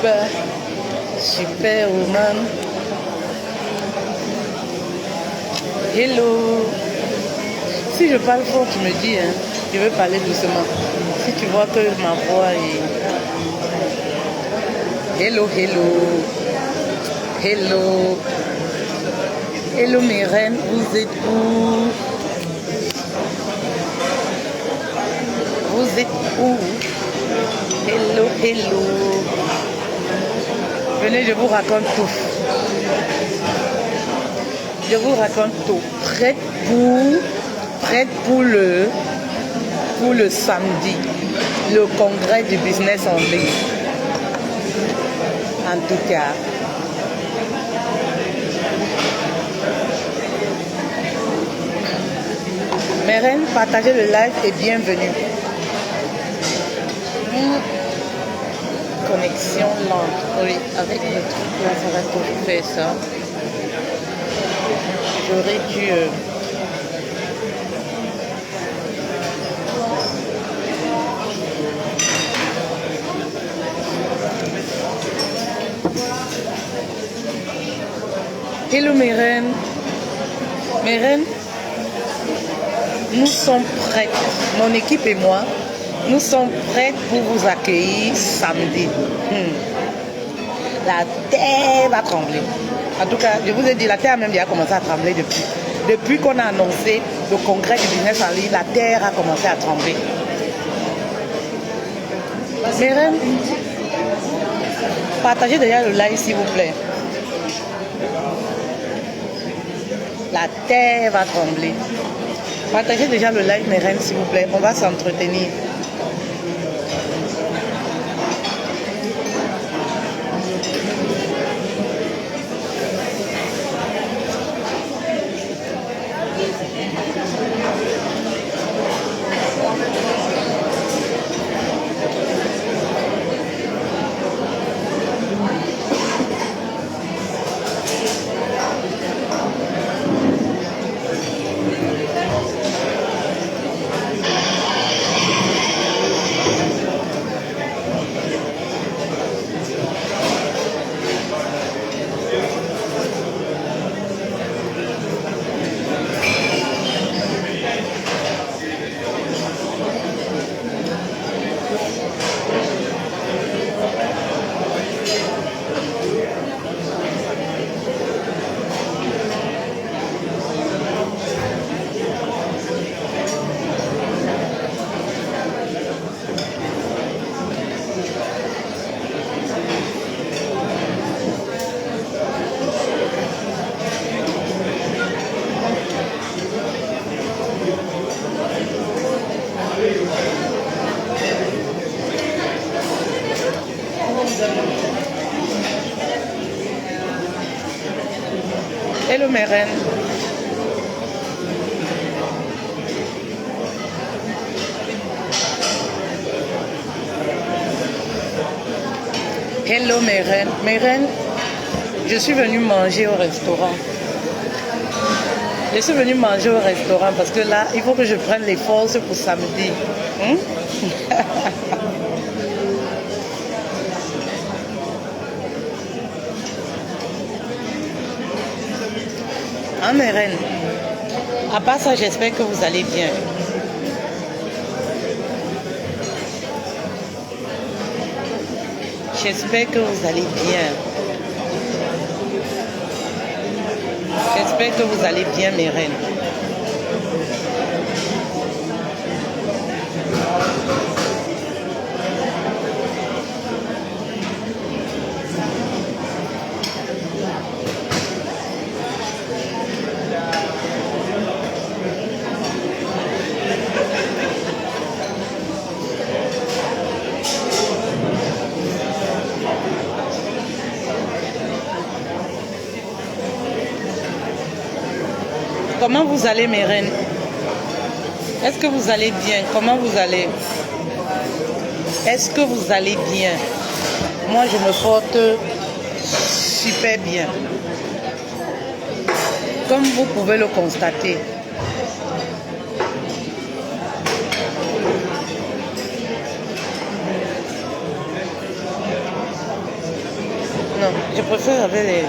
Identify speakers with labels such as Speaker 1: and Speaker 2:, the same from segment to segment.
Speaker 1: super, super woman. Hello. Si je parle fort, tu me dis, hein, je veux parler doucement. Si tu vois que ma voix est... Hello, hello. Hello. Hello mes reines, vous êtes où? Vous êtes où? Hello, hello. Venez, je vous raconte tout. Je vous raconte tout. Prête pour le samedi, le congrès du business en ligne. En tout cas. Mes reines, partagez le live et bienvenue. Connexion lente. Oui, avec le truc là, ça va toujours faire ça. J'aurais dû... Hello mes reines. Mes reines, nous sommes prêtes. Mon équipe et moi, nous sommes prêtes pour vous accueillir samedi. La terre va trembler. En tout cas, je vous ai dit, la terre a même déjà commencé à trembler depuis. Depuis qu'on a annoncé le congrès du business en ligne, la terre a commencé à trembler. Mes reines, partagez déjà le live s'il vous plaît. La terre va trembler. Partagez déjà le live, mes reines, s'il vous plaît. On va s'entretenir. Hello mes reines. Hello mes reines. Mes reines, je suis venue manger au restaurant. Je suis venue manger au restaurant parce que là, il faut que je prenne les forces pour samedi. Hein, mes reines? À part ça, j'espère que vous allez bien. J'espère que vous allez bien. J'espère que vous allez bien, mes reines. Comment vous allez mes reines? Est-ce que vous allez bien? Comment vous allez? Est-ce que vous allez bien? Moi je me porte super bien. Comme vous pouvez le constater. Je préfère avec les...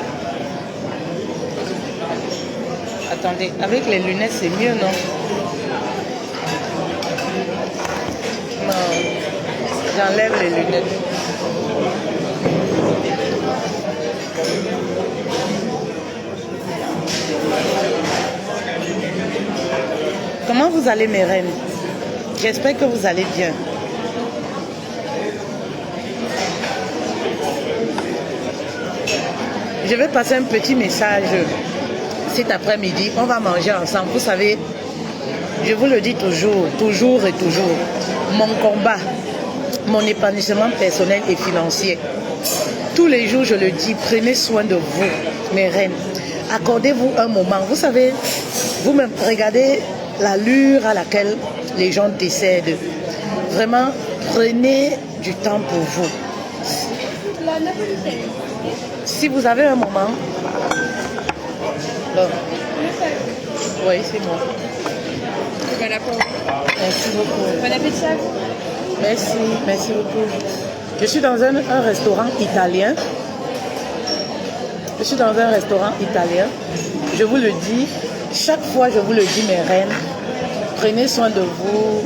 Speaker 1: Attendez, avec les lunettes, c'est mieux, non? Non, j'enlève les lunettes. Comment vous allez, mes reines? J'espère que vous allez bien. Je vais passer un petit message cet après-midi. On va manger ensemble. Vous savez, je vous le dis toujours, toujours et toujours. Mon combat, mon épanouissement personnel et financier. Tous les jours, je le dis, prenez soin de vous, mes reines. Accordez-vous un moment. Vous savez, vous-même, regardez l'allure à laquelle les gens décèdent. Vraiment, prenez du temps pour vous. Si vous avez un moment... Bon. Oui, c'est moi. Merci beaucoup.
Speaker 2: Bon appétit à vous.
Speaker 1: Merci, merci beaucoup. Je suis dans un restaurant italien. Je suis dans un restaurant italien. Je vous le dis, chaque fois je vous le dis, mes reines, prenez soin de vous.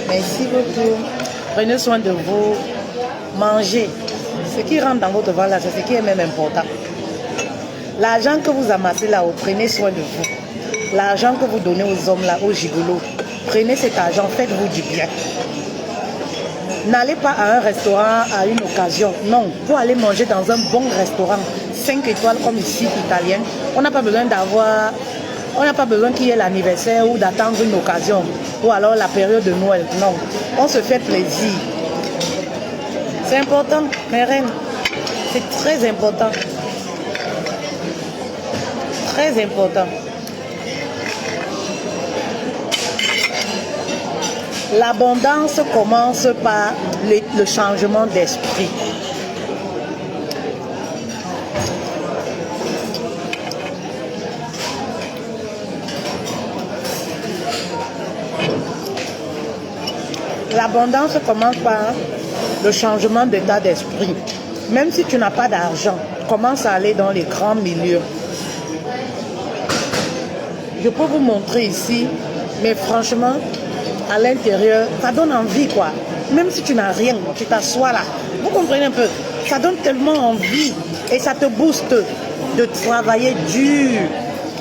Speaker 1: Merci beaucoup. Prenez soin de vous. Mangez. Ce qui rentre dans votre ventre là, c'est ce qui est même important. L'argent que vous amassez là-haut, prenez soin de vous. L'argent que vous donnez aux hommes là, aux gigolos, prenez cet argent, faites-vous du bien. N'allez pas à un restaurant à une occasion. Non, pour aller manger dans un bon restaurant, 5 étoiles comme ici, italien, on n'a pas besoin d'avoir... On n'a pas besoin qu'il y ait l'anniversaire ou d'attendre une occasion. Ou alors la période de Noël. Non, on se fait plaisir. C'est important, mes reines. C'est très important. Très important. L'abondance commence par le changement d'esprit. L'abondance commence par le changement d'état d'esprit. Même si tu n'as pas d'argent, commence à aller dans les grands milieux. Je peux vous montrer ici, mais franchement, à l'intérieur, ça donne envie, quoi. Même si tu n'as rien, tu t'assois là. Vous comprenez un peu? Ça donne tellement envie et ça te booste de travailler dur.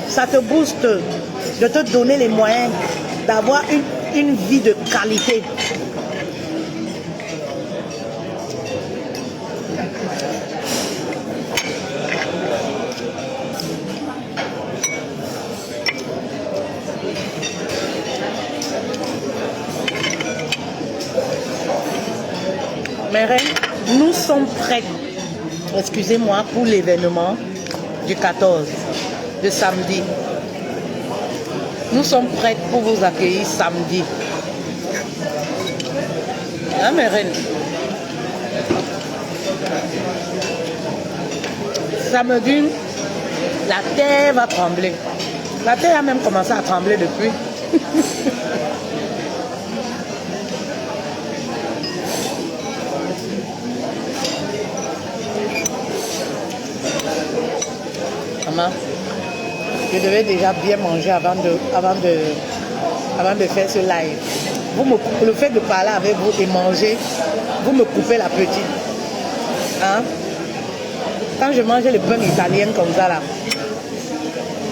Speaker 1: Ça te booste de te donner les moyens d'avoir une vie de qualité. Mes reines, nous sommes prêts, excusez-moi, pour l'événement du 14, de samedi. Nous sommes prêts pour vous accueillir samedi. Hein, mes reines? Samedi, la terre va trembler. La terre a même commencé à trembler depuis. Maman, je devais déjà bien manger avant de faire ce live. Le fait de parler avec vous et manger, vous me coupez l'appétit. Hein? Quand je mange le pain italien comme ça là,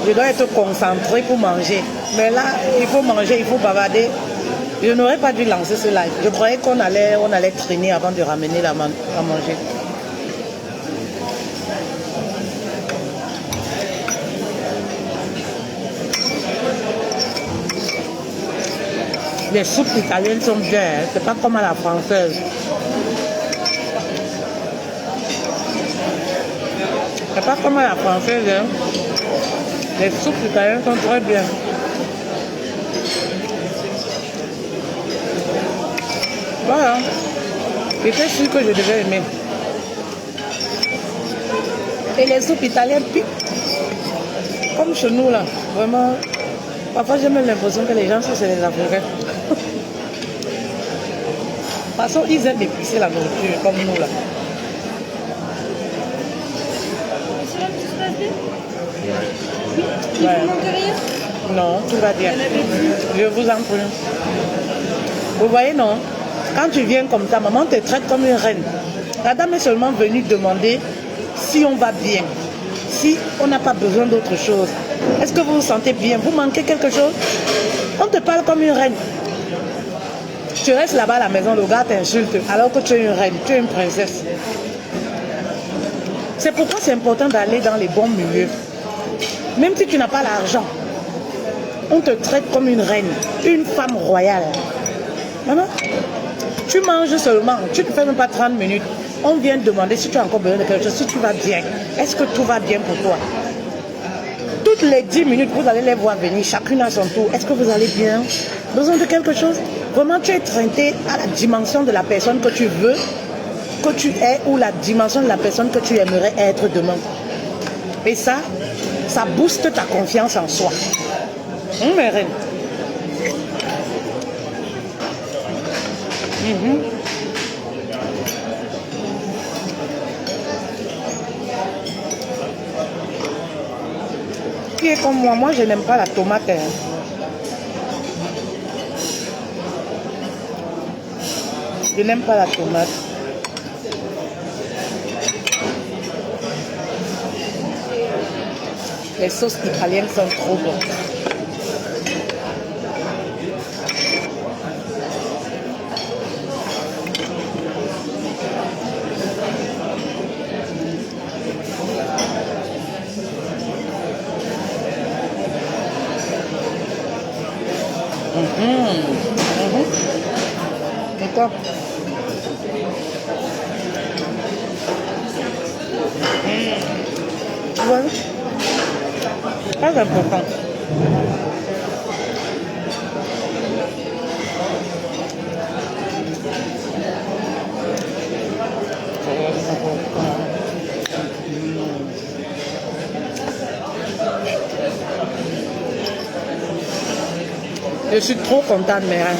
Speaker 1: je dois être concentré pour manger. Mais là, il faut manger, il faut bavarder. Je n'aurais pas dû lancer ce live. Je croyais qu'on allait traîner avant de ramener à manger. Les soupes italiennes sont bien, hein? C'est pas comme à la française. C'est pas comme à la française, hein? Les soupes italiennes sont très bien. Voilà. J'étais sûre que je devais aimer. Et les soupes italiennes piquent. Comme chez nous là, vraiment. Parfois j'ai même l'impression que les gens c'est les Africains. De toute façon, ils aiment épicer la nourriture comme nous là.
Speaker 2: Il
Speaker 1: Ouais.
Speaker 2: vous manque rien?
Speaker 1: Non, tout va bien. Je vous en prie. Vous voyez, non? Quand tu viens comme ça, maman te traite comme une reine. La dame est seulement venue demander si on va bien, si on n'a pas besoin d'autre chose. Est-ce que vous vous sentez bien? Vous manquez quelque chose? On te parle comme une reine. Tu restes là-bas à la maison, le gars t'insulte alors que tu es une reine, tu es une princesse. C'est pourquoi c'est important d'aller dans les bons milieux. Même si tu n'as pas l'argent, on te traite comme une reine, une femme royale. Maman, tu manges seulement, tu ne fais même pas 30 minutes. On vient te demander si tu as encore besoin de quelque chose, si tu vas bien. Est-ce que tout va bien pour toi? Toutes les 10 minutes, vous allez les voir venir, chacune à son tour. Est-ce que vous allez bien? Besoin de quelque chose? Vraiment, tu es traité à la dimension de la personne que tu veux, que tu es, ou la dimension de la personne que tu aimerais être demain. Et ça booste ta confiance en soi. Mes reines. Qui est comme moi, je n'aime pas la tomate. Je n'aime pas la tomate. Les sauces italiennes sont trop bonnes. D'accord. Voilà. Pas important. Je suis trop contente, mes reines.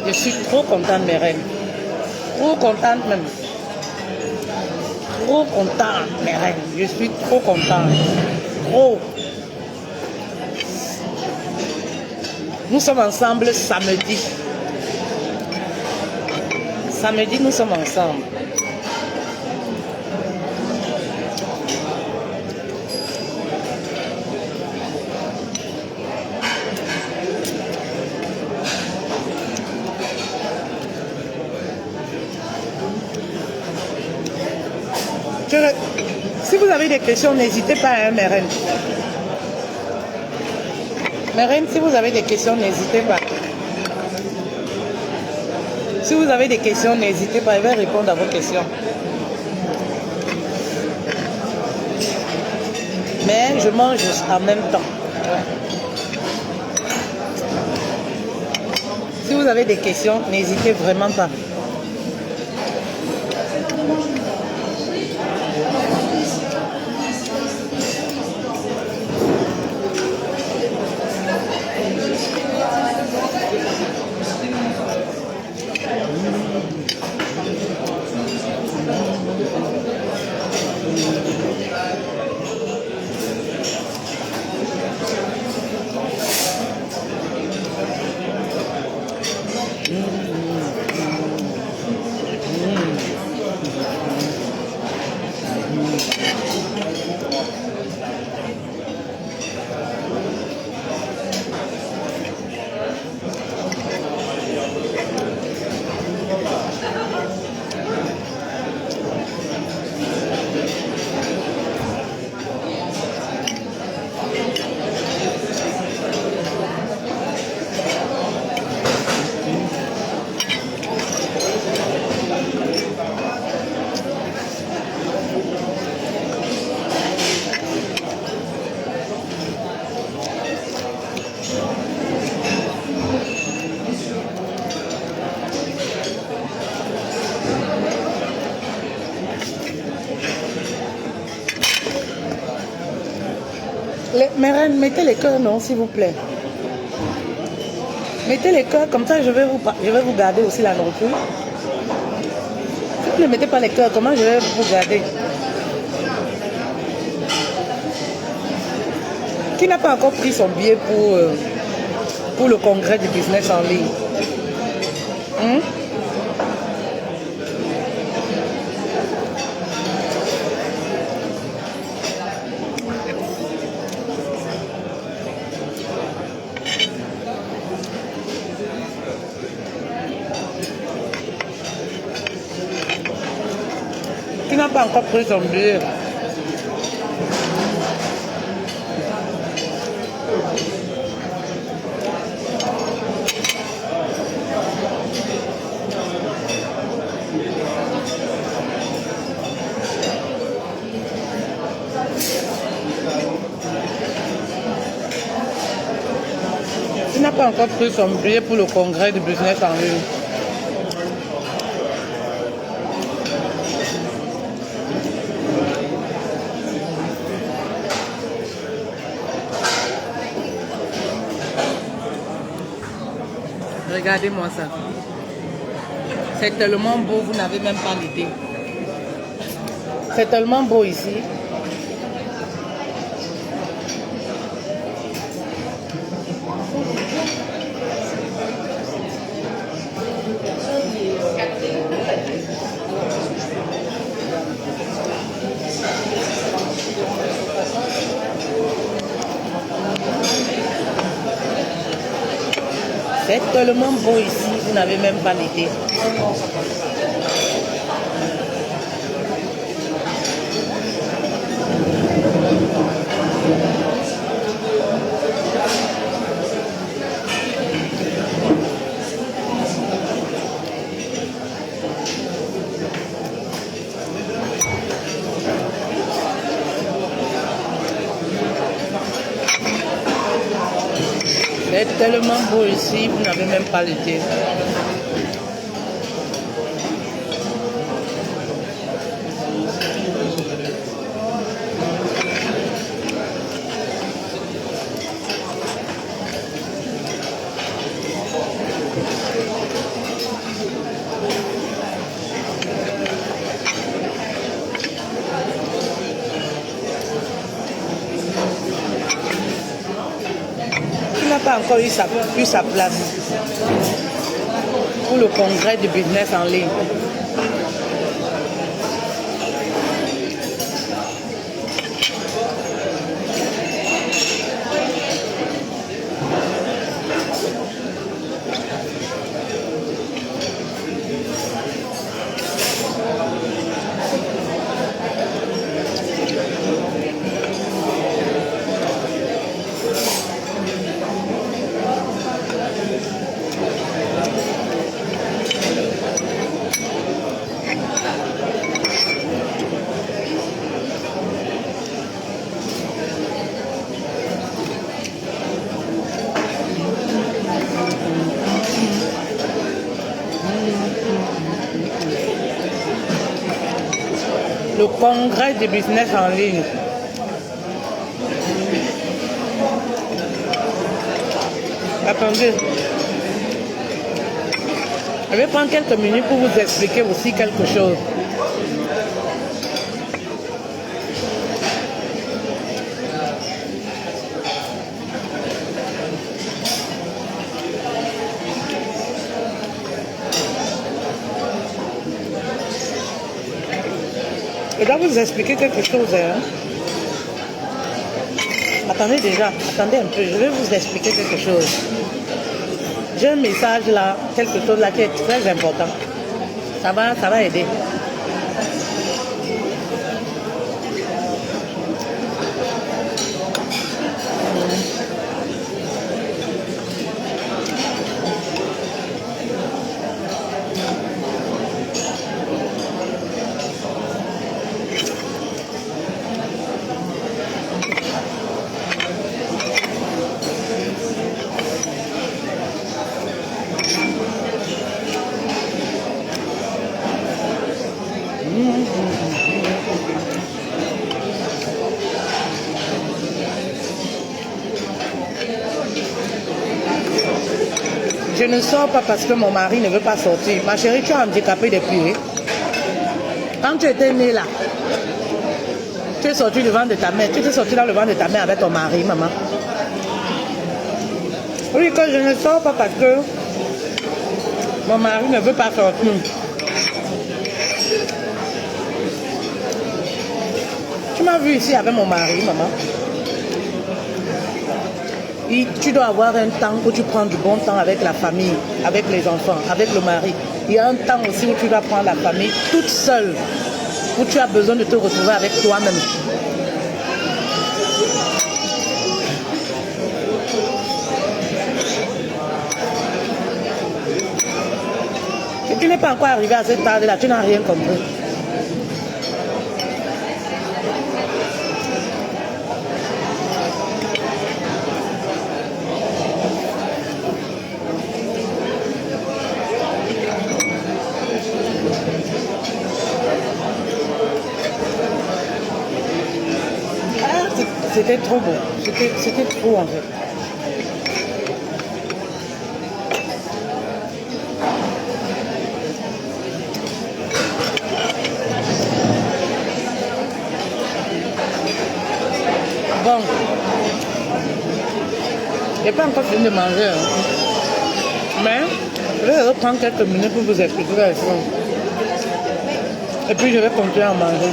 Speaker 1: Je suis trop contente, mes reines. Trop contente même. Trop contente, mes reines. Je suis trop contente. Trop. Nous sommes ensemble samedi. Samedi, nous sommes ensemble. Si vous avez des questions, n'hésitez pas, hein, mes reines. Mes reines, si vous avez des questions, n'hésitez pas. Si vous avez des questions, n'hésitez pas. Je vais répondre à vos questions. Mais je mange en même temps. Si vous avez des questions, n'hésitez vraiment pas. Mes reines, mettez les cœurs, non, s'il vous plaît. Mettez les cœurs, comme ça je vais vous garder aussi la nourriture. Vous ne mettez pas les cœurs, comment je vais vous garder? Qui n'a pas encore pris son billet pour le congrès du business en ligne? Qui n'a pas encore pris son billet? Qui n'a pas encore pris son billet pour le congrès du business en ligne? Regardez-moi ça. C'est tellement beau, vous n'avez même pas l'idée. C'est tellement beau ici. C'est tellement beau ici, vous n'avez même pas l'idée. C'est tellement beau ici, vous n'avez même pas l'idée. Pas encore eu sa place pour le congrès du business en ligne. Le congrès du business en ligne. Attendez. Je vais prendre quelques minutes pour vous expliquer aussi quelque chose. Je dois vous expliquer quelque chose. Hein. Attendez déjà, attendez un peu, je vais vous expliquer quelque chose. J'ai un message là, quelque chose là qui est très important. Ça va aider. Je ne sors pas parce que mon mari ne veut pas sortir. Ma chérie, tu es handicapée depuis. Quand tu étais né là, tu es sorti du ventre de ta mère. Tu étais sorti dans le ventre de ta mère avec ton mari, maman. Oui, que je ne sors pas parce que mon mari ne veut pas sortir. Tu m'as vu ici avec mon mari, maman. Et tu dois avoir un temps où tu prends du bon temps avec la famille, avec les enfants, avec le mari. Il y a un temps aussi où tu dois prendre la famille toute seule, où tu as besoin de te retrouver avec toi-même. Et tu n'es pas encore arrivé à cette table-là, tu n'as rien compris. C'était trop bon. C'était trop en fait. Bon. Je n'ai pas encore fini de manger. Hein. Mais je vais reprendre quelques minutes pour vous expliquer la chose. Et puis je vais continuer à manger.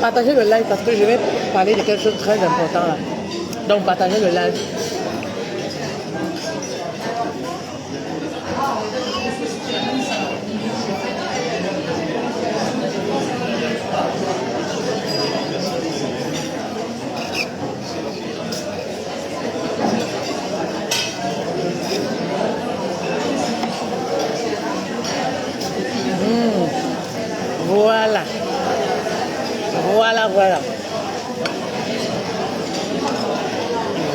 Speaker 1: Partagez le live parce que je vais parler de quelque chose de très important là. Donc partagez le live. Voilà. Voilà, voilà.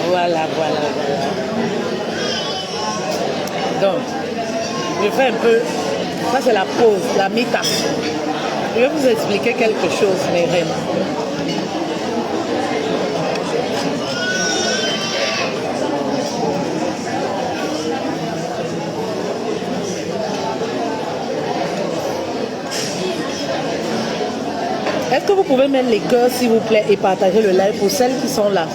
Speaker 1: Voilà, voilà, voilà. Donc, je fais un peu... Ça, c'est la pause, la mi-temps. Je vais vous expliquer quelque chose, mes reines. Est-ce que vous pouvez mettre les cœurs, s'il vous plaît, et partager le live pour celles qui sont là?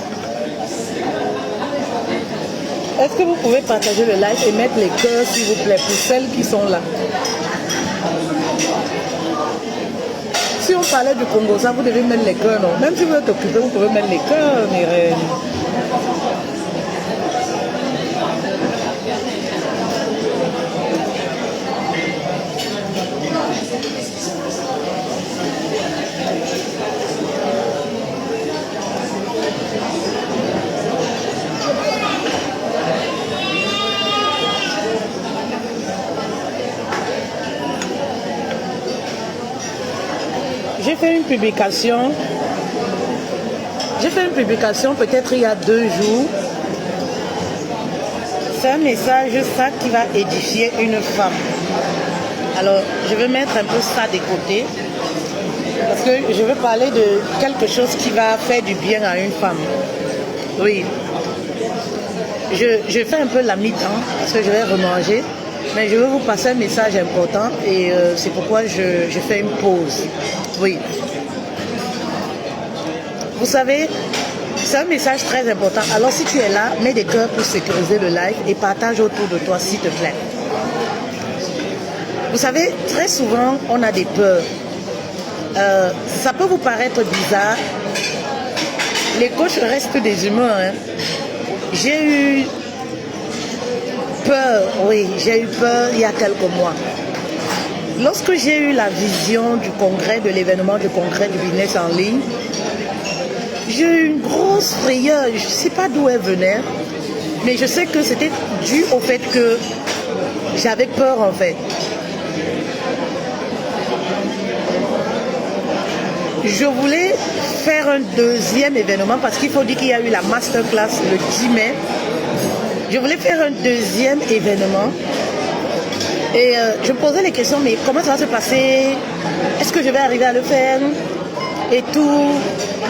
Speaker 1: Est-ce que vous pouvez partager le live et mettre les cœurs, s'il vous plaît, pour celles qui sont là? Si on parlait du Congo, ça, vous devez mettre les cœurs, non? Même si vous êtes occupé, vous pouvez mettre les cœurs, mes reines. J'ai fait une publication. Peut-être il y a 2 jours. C'est un message, ça, qui va édifier une femme. Alors, je vais mettre un peu ça de côté. Parce que je vais parler de quelque chose qui va faire du bien à une femme. Oui. Je fais un peu la mi-temps parce que je vais remanger. Mais je veux vous passer un message important et c'est pourquoi je fais une pause. Oui. Vous savez, c'est un message très important. Alors si tu es là, mets des cœurs pour sécuriser le live et partage autour de toi, s'il te plaît. Vous savez, très souvent, on a des peurs. Ça peut vous paraître bizarre. Les coachs restent des humains. Hein. J'ai eu peur, oui, j'ai eu peur il y a quelques mois. Lorsque j'ai eu la vision du congrès, de l'événement du congrès du business en ligne, j'ai eu une grosse frayeur. Je ne sais pas d'où elle venait, mais je sais que c'était dû au fait que j'avais peur en fait. Je voulais faire un deuxième événement parce qu'il faut dire qu'il y a eu la masterclass le 10 mai. Je voulais faire un deuxième événement et je me posais les questions, mais comment ça va se passer? Est-ce que je vais arriver à le faire? Et tout.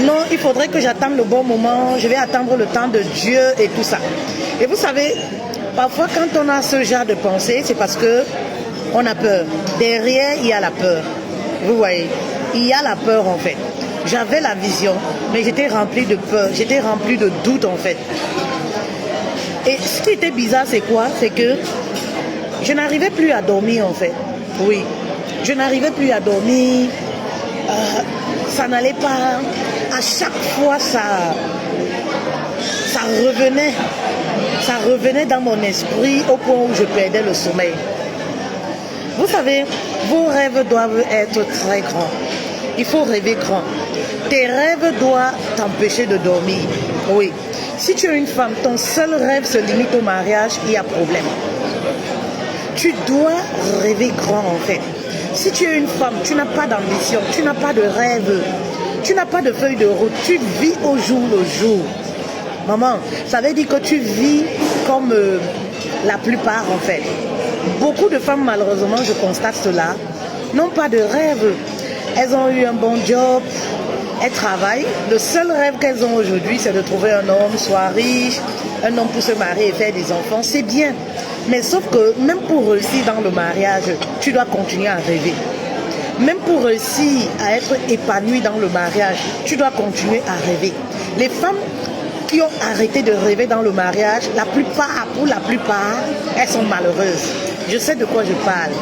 Speaker 1: Non, il faudrait que j'attende le bon moment, je vais attendre le temps de Dieu et tout ça. Et vous savez, Parfois, quand on a ce genre de pensée, c'est parce que on a peur. Derrière, il y a la peur. Vous voyez, il y a la peur en fait. J'avais la vision, mais j'étais remplie de peur, j'étais remplie de doute en fait. Et ce qui était bizarre, c'est quoi? C'est que je n'arrivais plus à dormir en fait. Oui, je n'arrivais plus à dormir. Ça n'allait pas. À chaque fois, ça revenait. Ça revenait dans mon esprit au point où je perdais le sommeil. Vous savez, vos rêves doivent être très grands. Il faut rêver grand. Tes rêves doivent t'empêcher de dormir. Oui. Si tu es une femme, ton seul rêve se limite au mariage, il y a problème. Tu dois rêver grand en fait. Si tu es une femme, tu n'as pas d'ambition, tu n'as pas de rêve, tu n'as pas de feuille de route, tu vis au jour le jour. Maman, ça veut dire que tu vis comme la plupart en fait. Beaucoup de femmes, malheureusement, je constate cela, n'ont pas de rêve. Elles ont eu un bon job, elles travaillent. Le seul rêve qu'elles ont aujourd'hui, c'est de trouver un homme, soit riche, un homme pour se marier et faire des enfants. C'est bien. Mais sauf que même pour réussir dans le mariage, tu dois continuer à rêver. Même pour réussir à être épanouie dans le mariage, tu dois continuer à rêver. Les femmes qui ont arrêté de rêver dans le mariage, pour la plupart, elles sont malheureuses. Je sais de quoi je parle.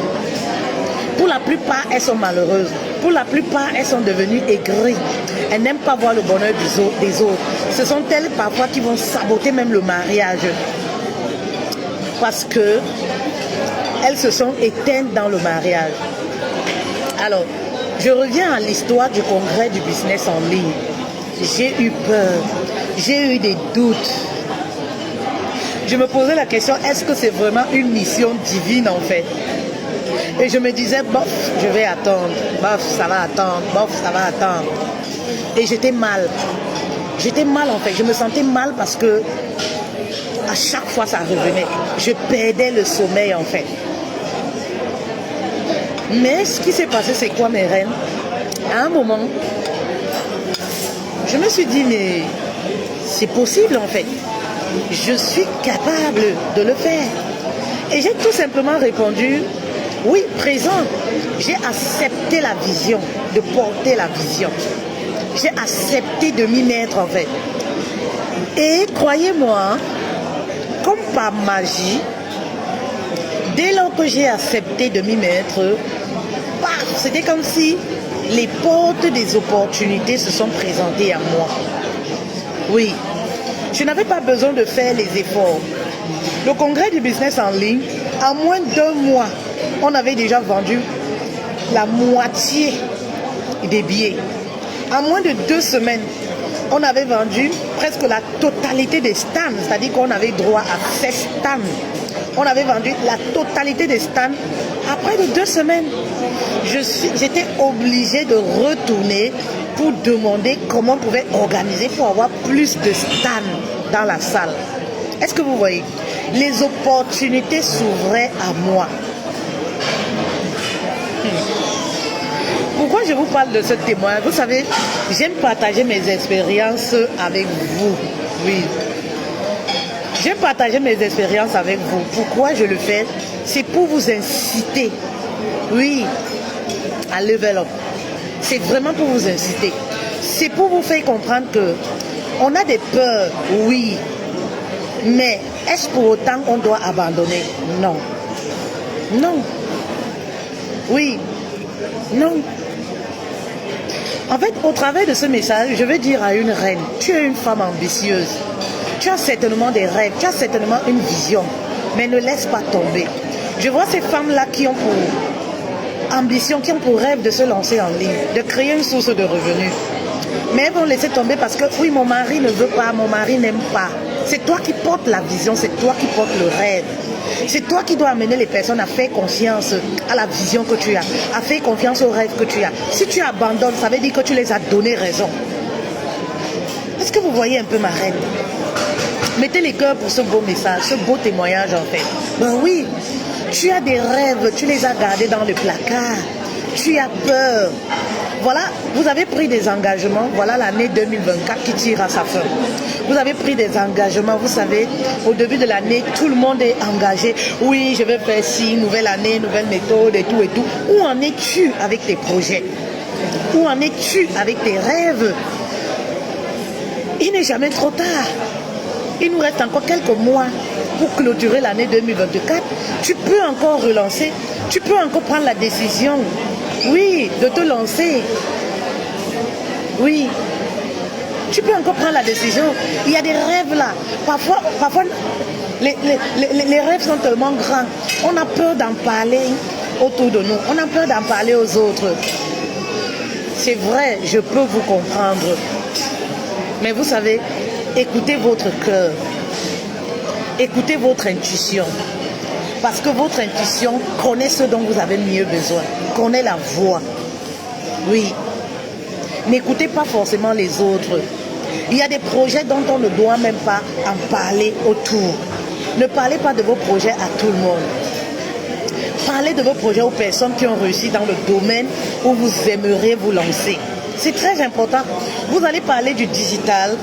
Speaker 1: Pour la plupart, elles sont malheureuses. Pour la plupart, elles sont devenues aigries. Elles n'aiment pas voir le bonheur des autres. Ce sont elles parfois qui vont saboter même le mariage. Parce que elles se sont éteintes dans le mariage. Alors, je reviens à l'histoire du congrès du business en ligne. J'ai eu peur. J'ai eu des doutes. Je me posais la question, est-ce que c'est vraiment une mission divine en fait? Et je me disais, bof, je vais attendre. Bof, ça va attendre. Bof, ça va attendre. Et j'étais mal. J'étais mal en fait. Je me sentais mal parce que à chaque fois ça revenait. Je perdais le sommeil en fait. Mais ce qui s'est passé, c'est quoi mes reines? À un moment, je me suis dit, mais c'est possible en fait. Je suis capable de le faire. Et j'ai tout simplement répondu, oui, présent. J'ai accepté la vision, de porter la vision. J'ai accepté de m'y mettre en fait. Et croyez-moi, comme par magie, dès lors que j'ai accepté de m'y mettre, c'était comme si les portes des opportunités se sont présentées à moi. Oui, je n'avais pas besoin de faire les efforts. Le congrès du business en ligne, en moins d'1 mois, on avait déjà vendu la moitié des billets. En moins de 2 semaines, on avait vendu presque la totalité des stands, c'est-à-dire qu'on avait droit à 16 stands. On avait vendu la totalité des stands. Après de 2 semaines, j'étais obligée de retourner pour demander comment on pouvait organiser pour avoir plus de stands dans la salle. Est-ce que vous voyez? Les opportunités s'ouvraient à moi. Pourquoi je vous parle de ce témoin? Vous savez, j'aime partager mes expériences avec vous. Oui. J'aime partager mes expériences avec vous. Pourquoi je le fais? C'est pour vous inciter. Oui. À level up. C'est vraiment pour vous inciter. C'est pour vous faire comprendre que on a des peurs, oui. Mais est-ce pour autant qu'on doit abandonner? Non. Non. Oui. Non. En fait, au travers de ce message, je veux dire à une reine, tu es une femme ambitieuse. Tu as certainement des rêves, tu as certainement une vision. Mais ne laisse pas tomber. Je vois ces femmes-là qui ont pour ambition, qui ont pour rêve de se lancer en ligne, de créer une source de revenus. Mais elles vont laisser tomber parce que, oui, mon mari ne veut pas, mon mari n'aime pas. C'est toi qui portes la vision, c'est toi qui portes le rêve. C'est toi qui dois amener les personnes à faire confiance à la vision que tu as, à faire confiance au rêve que tu as. Si tu abandonnes, ça veut dire que tu les as donné raison. Est-ce que vous voyez un peu ma reine? Mettez les cœurs pour ce beau message, ce beau témoignage en fait. Ben oui, tu as des rêves, tu les as gardés dans le placard. Tu as peur. Voilà, vous avez pris des engagements. Voilà l'année 2024 qui tire à sa fin. Vous avez pris des engagements. Vous savez, au début de l'année, tout le monde est engagé. Oui, je vais faire ci, nouvelle année, nouvelle méthode et tout et tout. Où en es-tu avec tes projets? Où en es-tu avec tes rêves? Il n'est jamais trop tard. Il nous reste encore quelques mois pour clôturer l'année 2024. Tu peux encore relancer. Tu peux encore prendre la décision. Oui, de te lancer. Oui. Tu peux encore prendre la décision. Il y a des rêves là. Parfois les rêves sont tellement grands. On a peur d'en parler autour de nous. On a peur d'en parler aux autres. C'est vrai, je peux vous comprendre. Mais vous savez, écoutez votre cœur. Écoutez votre intuition. Parce que votre intuition connaît ce dont vous avez mieux besoin. Connaît la voix. Oui. N'écoutez pas forcément les autres. Il y a des projets dont on ne doit même pas en parler autour. Ne parlez pas de vos projets à tout le monde. Parlez de vos projets aux personnes qui ont réussi dans le domaine où vous aimeriez vous lancer. C'est très important. Vous allez parler du digital.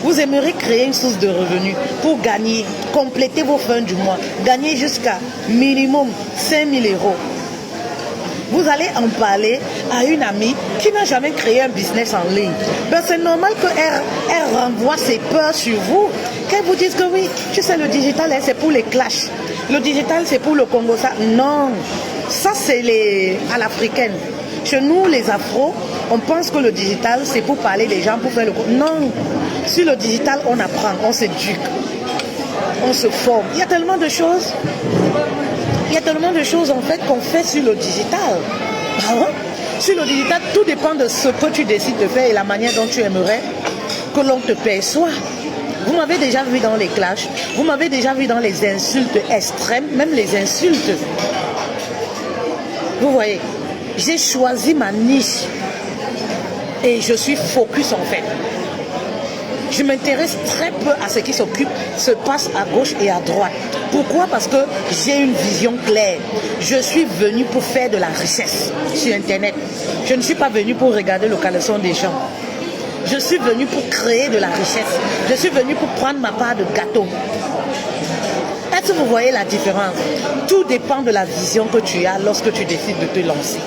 Speaker 1: Vous aimeriez créer une source de revenus pour gagner, compléter vos fins du mois, gagner jusqu'à minimum 5 000 €. Vous allez en parler à une amie qui n'a jamais créé un business en ligne. Ben, c'est normal qu'elle renvoie ses peurs sur vous. Qu'elle vous dise que oui, tu sais, le digital, c'est pour les clashs. Le digital, c'est pour le Congo. Ça. Non, ça, c'est à l'africaine. Chez nous, les afros, on pense que le digital, c'est pour parler des gens, pour faire le... Non, sur le digital, on apprend, on s'éduque, on se forme. Il y a tellement de choses. Il y a tellement de choses, en fait, qu'on fait sur le digital. Ah ouais? Sur le digital, tout dépend de ce que tu décides de faire et la manière dont tu aimerais que l'on te perçoit. Vous m'avez déjà vu dans les clashs, vous m'avez déjà vu dans les insultes extrêmes, même les insultes. Vous voyez, j'ai choisi ma niche et je suis focus en fait. Je m'intéresse très peu à ce qui se passe à gauche et à droite. Pourquoi? Parce que j'ai une vision claire. Je suis venu pour faire de la richesse sur Internet. Je ne suis pas venu pour regarder le caleçon des gens. Je suis venu pour créer de la richesse. Je suis venu pour prendre ma part de gâteau. Est-ce que vous voyez la différence? Tout dépend de la vision que tu as lorsque tu décides de te lancer.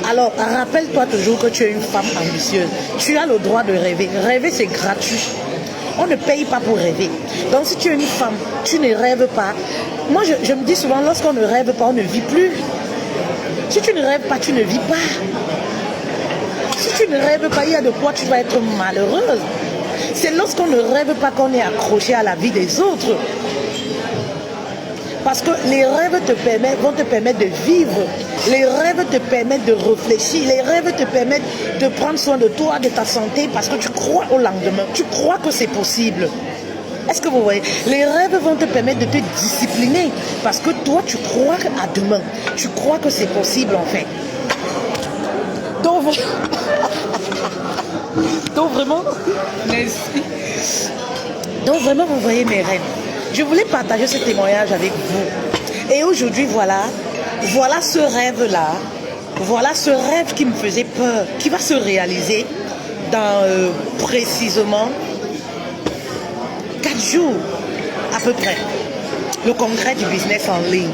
Speaker 1: Alors, rappelle-toi toujours que tu es une femme ambitieuse. Tu as le droit de rêver. Rêver, c'est gratuit. On ne paye pas pour rêver. Donc, si tu es une femme, tu ne rêves pas. Moi, je me dis souvent, lorsqu'on ne rêve pas, on ne vit plus. Si tu ne rêves pas, tu ne vis pas. Si tu ne rêves pas, il y a de quoi tu vas être malheureuse. C'est lorsqu'on ne rêve pas qu'on est accroché à la vie des autres. Parce que les rêves vont te permettre de vivre. Les rêves te permettent de réfléchir. Les rêves te permettent de prendre soin de toi, de ta santé, parce que tu crois au lendemain. Tu crois que c'est possible. Est-ce que vous voyez? Les rêves vont te permettre de te discipliner, parce que toi, tu crois à demain. Tu crois que c'est possible, en fait. Donc vraiment, merci. Donc vraiment, vous voyez mes rêves. Je voulais partager ce témoignage avec vous. Et aujourd'hui, voilà ce rêve-là. Voilà ce rêve qui me faisait peur, qui va se réaliser dans précisément 4 jours à peu près. Le congrès du business en ligne.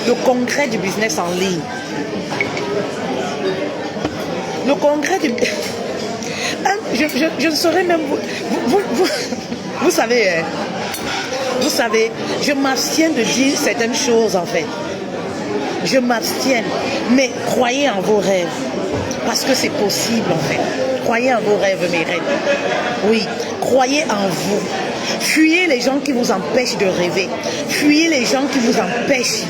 Speaker 1: Le congrès du business en ligne. Le congrès du... Je ne saurais même... Vous savez, je m'abstiens de dire certaines choses en fait. Je m'abstiens. Mais croyez en vos rêves. Parce que c'est possible en fait. Croyez en vos rêves, mes rêves. Oui, croyez en vous. Fuyez les gens qui vous empêchent de rêver. Fuyez les gens qui vous empêchent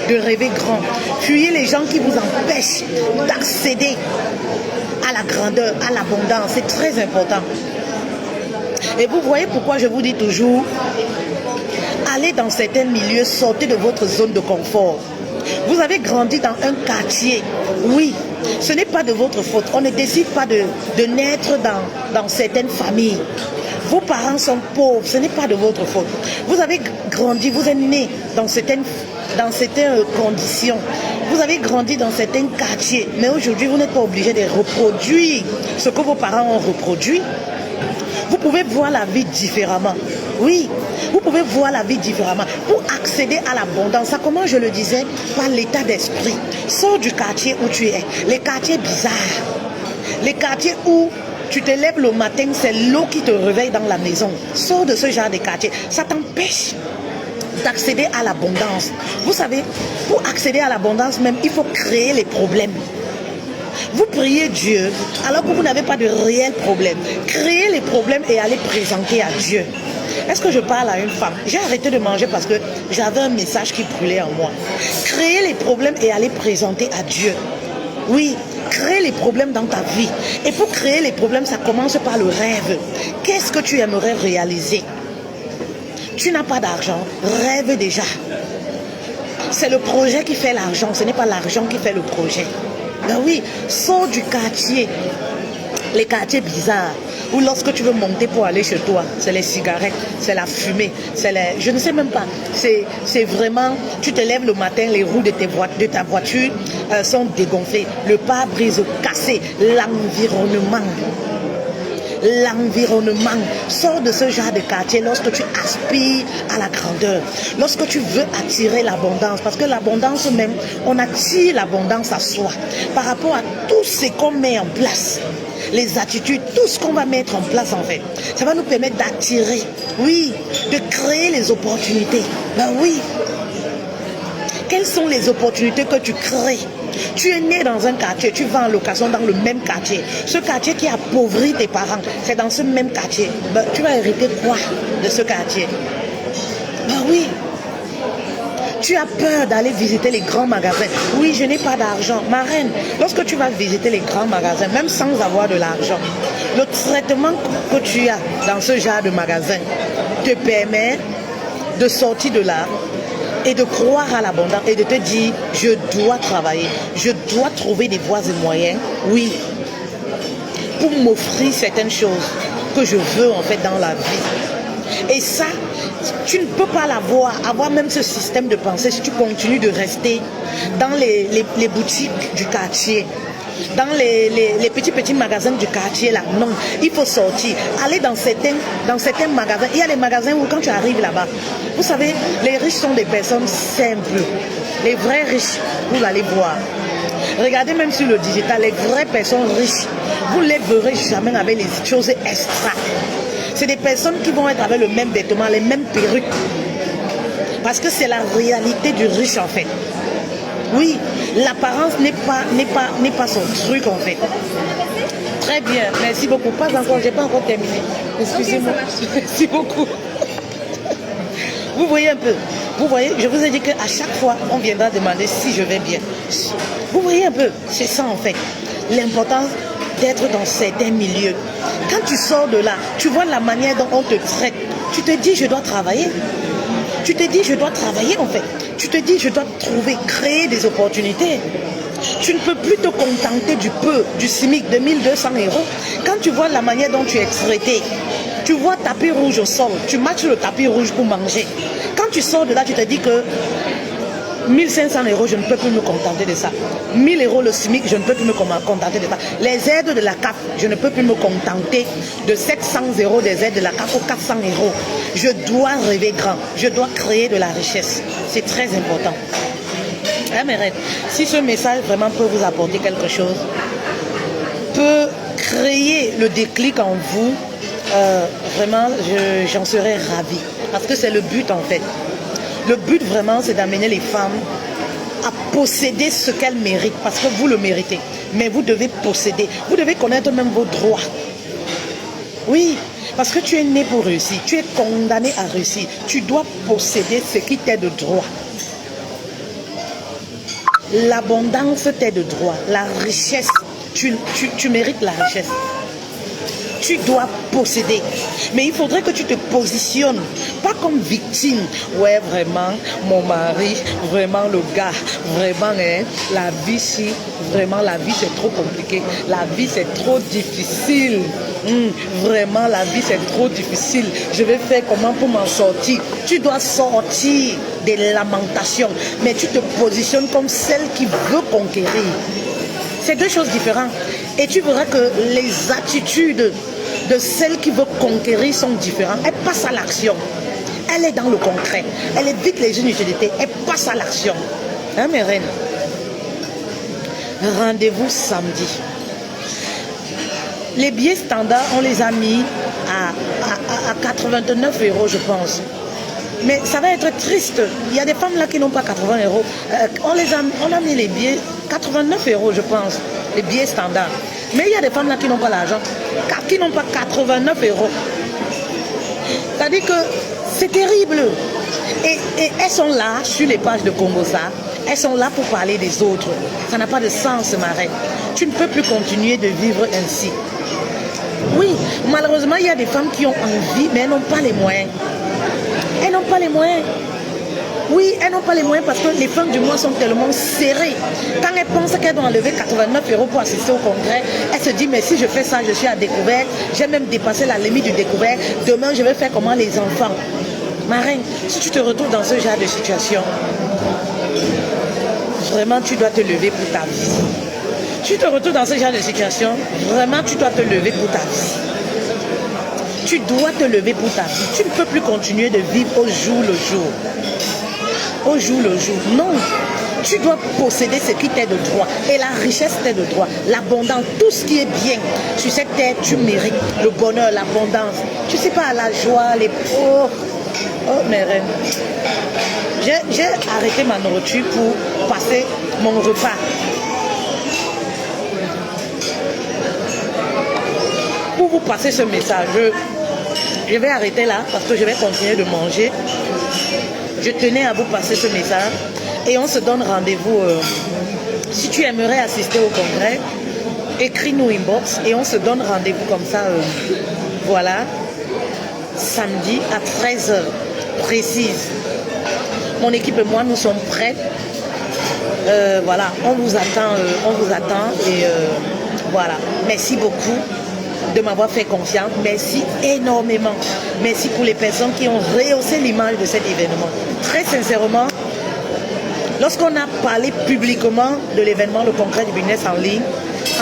Speaker 1: de rêver grand. Fuyez les gens qui vous empêchent d'accéder à la grandeur, à l'abondance. C'est très important. Et vous voyez pourquoi je vous dis toujours, allez dans certains milieux, sortez de votre zone de confort. Vous avez grandi dans un quartier. Oui, ce n'est pas de votre faute. On ne décide pas de naître dans certaines familles. Vos parents sont pauvres, ce n'est pas de votre faute. Vous avez grandi, vous êtes né dans certaines conditions. Vous avez grandi dans certains quartiers, mais aujourd'hui, vous n'êtes pas obligé de reproduire ce que vos parents ont reproduit. Vous pouvez voir la vie différemment. Oui, vous pouvez voir la vie différemment. Pour accéder à l'abondance, ça, comment je le disais, par l'état d'esprit. Sors du quartier où tu es. Les quartiers bizarres. Les quartiers où tu te lèves le matin, c'est l'eau qui te réveille dans la maison. Sors de ce genre de quartier. Ça t'empêche d'accéder à l'abondance. Vous savez, pour accéder à l'abondance même, il faut créer les problèmes. Vous priez Dieu alors que vous n'avez pas de réel problème. Créez les problèmes et allez présenter à Dieu. Est-ce que je parle à une femme? J'ai arrêté de manger parce que j'avais un message qui brûlait en moi. Créez les problèmes et allez présenter à Dieu. Oui, créez les problèmes dans ta vie. Et pour créer les problèmes, ça commence par le rêve. Qu'est-ce que tu aimerais réaliser? Tu n'as pas d'argent, rêve déjà. C'est le projet qui fait l'argent, ce n'est pas l'argent qui fait le projet. Ben oui, sors du quartier, les quartiers bizarres, où lorsque tu veux monter pour aller chez toi, c'est les cigarettes, c'est la fumée, c'est les... Je ne sais même pas, c'est vraiment, tu te lèves le matin, les roues de ta voiture sont dégonflées, le pare-brise cassé, l'environnement. Sors de ce genre de quartier lorsque tu aspires à la grandeur, lorsque tu veux attirer l'abondance, parce que l'abondance même, on attire l'abondance à soi par rapport à tout ce qu'on met en place, les attitudes, tout ce qu'on va mettre en place en fait, ça va nous permettre d'attirer, oui, de créer les opportunités. Ben oui, quelles sont les opportunités que tu crées? Tu es né dans un quartier, tu vas en location dans le même quartier. Ce quartier qui appauvrit tes parents, c'est dans ce même quartier. Ben, tu vas hériter quoi de ce quartier? Ben oui. Tu as peur d'aller visiter les grands magasins. Oui, je n'ai pas d'argent. Ma reine, lorsque tu vas visiter les grands magasins, même sans avoir de l'argent, le traitement que tu as dans ce genre de magasin te permet de sortir de là et de croire à l'abondance et de te dire, je dois travailler, je dois trouver des voies et moyens, oui, pour m'offrir certaines choses que je veux en fait dans la vie. Et ça, tu ne peux pas avoir même ce système de pensée si tu continues de rester dans les boutiques du quartier, dans les petits magasins du quartier là. Non, il faut sortir, aller dans certains magasins. Il y a des magasins où quand tu arrives là-bas, vous savez, les riches sont des personnes simples. Les vrais riches, vous allez voir. Regardez même sur le digital, les vraies personnes riches, vous ne les verrez jamais avec les choses extra. C'est des personnes qui vont être avec le même vêtement, les mêmes perruques. Parce que c'est la réalité du riche en fait. Oui, l'apparence n'est pas son truc en fait. Très bien, merci beaucoup. Pas encore, j'ai pas encore terminé. Excusez-moi. Okay, merci beaucoup. Vous voyez un peu, vous voyez, je vous ai dit qu'à chaque fois, on viendra demander si je vais bien. Vous voyez un peu, c'est ça en fait. L'importance d'être dans certains milieux. Quand tu sors de là, tu vois la manière dont on te traite. Tu te dis, je dois travailler. Tu te dis, je dois travailler en fait. Tu te dis, je dois trouver, créer des opportunités. Tu ne peux plus te contenter du peu, du SMIC de 1200 €. Quand tu vois la manière dont tu es traité, tu vois tapis rouge au sol, tu marches le tapis rouge pour manger. Quand tu sors de là, tu te dis que 1500 €, je ne peux plus me contenter de ça. 1000 € le SMIC, je ne peux plus me contenter de ça. Les aides de la CAF, je ne peux plus me contenter de 700 € des aides de la CAF aux 400 €. Je dois rêver grand, je dois créer de la richesse. C'est très important. Hein, mes reines, si ce message vraiment peut vous apporter quelque chose, peut créer le déclic en vous, vraiment, j'en serais ravie. Parce que c'est le but en fait. Le but vraiment, c'est d'amener les femmes à posséder ce qu'elles méritent. Parce que vous le méritez. Mais vous devez posséder. Vous devez connaître même vos droits. Oui, parce que tu es né pour réussir. Tu es condamné à réussir. Tu dois posséder ce qui t'est de droit. L'abondance t'est de droit. La richesse, tu mérites la richesse. Tu dois posséder. Mais il faudrait que tu te positionnes, pas comme victime. Ouais, vraiment, mon mari, vraiment le gars, vraiment, hein, la vie, si, vraiment, la vie c'est trop compliqué. La vie c'est trop difficile. Vraiment, la vie c'est trop difficile. Je vais faire comment pour m'en sortir? Tu dois sortir des lamentations, mais tu te positionnes comme celle qui veut conquérir. C'est deux choses différentes. Et tu verras que les attitudes de celle qui veut conquérir sont différentes. Elle passe à l'action. Elle est dans le concret. Elle évite les inutilités. Elle passe à l'action. Hein, mes reines? Rendez-vous samedi. Les billets standards, on les a mis à 89 €, je pense. Mais ça va être triste. Il y a des femmes là qui n'ont pas 80 €. On a mis les billets 89 €, je pense, les billets standards. Mais il y a des femmes là qui n'ont pas l'argent, qui n'ont pas 89 €. C'est-à-dire que c'est terrible. Et elles sont là sur les pages de Congosa. Elles sont là pour parler des autres. Ça n'a pas de sens, ma reine. Tu ne peux plus continuer de vivre ainsi. Oui, malheureusement, il y a des femmes qui ont envie, mais elles n'ont pas les moyens. Elles n'ont pas les moyens. Oui, elles n'ont pas les moyens parce que les fins du mois sont tellement serrées. Quand elles pensent qu'elles doivent enlever 89 € pour assister au congrès, elles se disent, mais si je fais ça, je suis à découvert. J'ai même dépassé la limite du découvert. Demain, je vais faire comment les enfants? Ma reine, si tu te retrouves dans ce genre de situation, vraiment, tu dois te lever pour ta vie. Si tu te retrouves dans ce genre de situation, vraiment, tu dois te lever pour ta vie. Tu dois te lever pour ta vie. Tu ne peux plus continuer de vivre au jour le jour. Au jour le jour. Non. Tu dois posséder ce qui t'est de droit. Et la richesse t'est de droit. L'abondance, tout ce qui est bien. Sur cette terre, tu mérites le bonheur, l'abondance. Tu ne sais pas, la joie, les pauvres. Oh, mes reines. J'ai arrêté ma nourriture pour passer mon repas. Pour vous passer ce message, je vais arrêter là parce que je vais continuer de manger. Je tenais à vous passer ce message et on se donne rendez-vous. Si tu aimerais assister au congrès, écris-nous inbox et on se donne rendez-vous comme ça. Voilà, samedi à 13 h précise. Mon équipe et moi, nous sommes prêts. Voilà, on vous attend et voilà. Merci beaucoup de m'avoir fait confiance. Merci énormément. Merci pour les personnes qui ont rehaussé l'image de cet événement. Très sincèrement, lorsqu'on a parlé publiquement de l'événement, le congrès du business en ligne,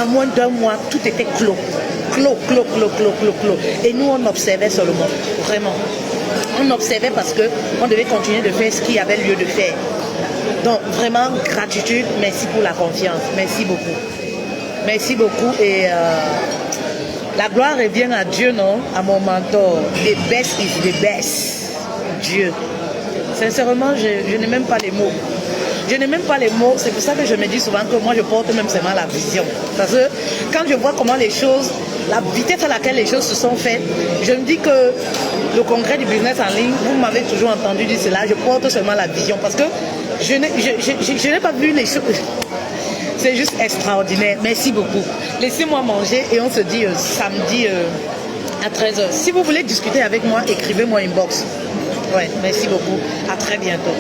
Speaker 1: en moins d'1 mois, tout était clos. Clos. Et nous, on observait seulement. Vraiment. On observait parce qu'on devait continuer de faire ce qu'il y avait lieu de faire. Donc, vraiment, gratitude. Merci pour la confiance. Merci beaucoup. Merci beaucoup. Et la gloire revient à Dieu, non? À mon mentor. The best is the best. Dieu. Sincèrement, je n'ai même pas les mots. Je n'ai même pas les mots. C'est pour ça que je me dis souvent que moi, je porte même seulement la vision. Parce que quand je vois comment les choses, la vitesse à laquelle les choses se sont faites, je me dis que le congrès du business en ligne, vous m'avez toujours entendu dire cela, je porte seulement la vision. Parce que je n'ai pas vu les choses. C'est juste extraordinaire. Merci beaucoup. Laissez-moi manger et on se dit samedi à 13 h. Si vous voulez discuter avec moi, écrivez-moi inbox. Ouais, merci beaucoup. À très bientôt.